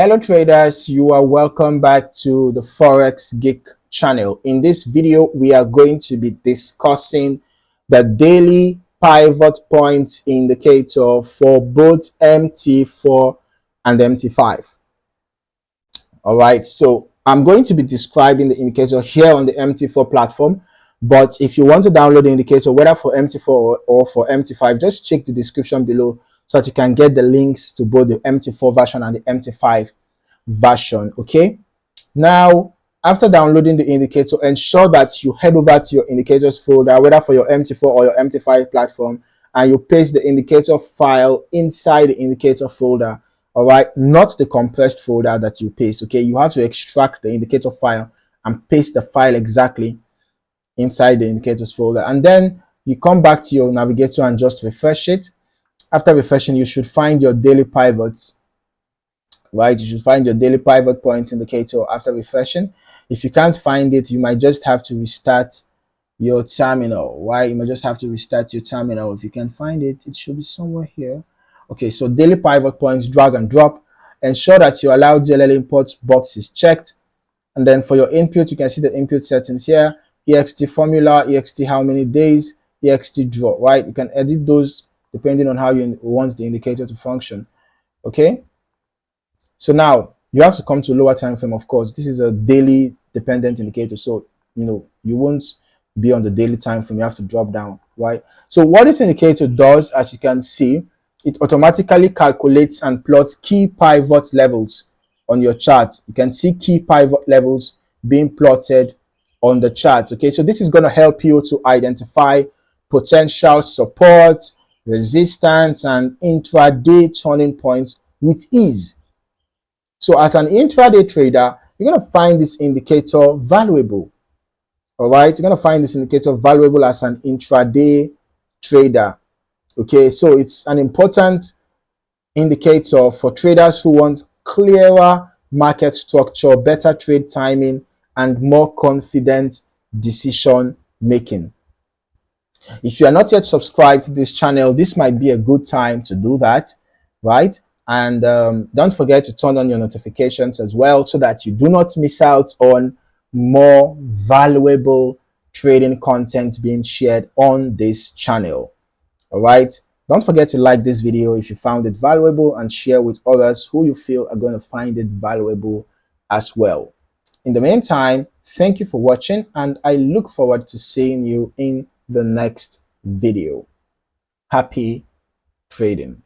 Hello traders, you are welcome back to the Forex Geek channel. In this video, we are going to be discussing the daily pivot points indicator for both MT4 and MT5. All right, so I'm going to be describing the indicator here on the MT4 platform, but if you want to download the indicator, whether for MT4 or for MT5, just check the description below so that you can get the links to both the MT4 version and the MT5 version. Okay, now after downloading the indicator, ensure that you head over to your indicators folder, whether for your MT4 or your MT5 platform, and you paste the indicator file inside the indicator folder. All right, not the compressed folder that you paste. Okay, you have to extract the indicator file and paste the file exactly inside the indicators folder, and then you come back to your navigator and just refresh it. After refreshing, you should find your daily pivots. Right, you should find your daily pivot points indicator after refreshing. If you can't find it, you might just have to restart your terminal. Right, you might just have to restart your terminal. If you can find it, it should be somewhere here. Okay, so daily pivot points, drag and drop. Ensure that your allow DLL import box is checked, and then for your input, you can see the input settings here: ext formula, ext how many days, ext draw. Right, you can edit those depending on how you want the indicator to function. Okay, so now you have to come to lower time frame. Of course, this is a daily dependent indicator, so you won't be on the daily time frame. You have to drop down. Right, so what this indicator does, as you can see, it automatically calculates and plots key pivot levels on your chart. You can see key pivot levels being plotted on the chart. Okay, so this is going to help you to identify potential support, resistance, and intraday turning points with ease. So as an intraday trader, you're going to find this indicator valuable. All right, you're going to find this indicator valuable as an intraday trader. Okay, so it's an important indicator for traders who want clearer market structure, better trade timing, and more confident decision making. If you are not yet subscribed to this channel, this might be a good time to do that, right? And don't forget to turn on your notifications as well so that you do not miss out on more valuable trading content being shared on this channel. All right, don't forget to like this video if you found it valuable and share with others who you feel are going to find it valuable as well. In the meantime, thank you for watching, and I look forward to seeing you in the next video. Happy trading.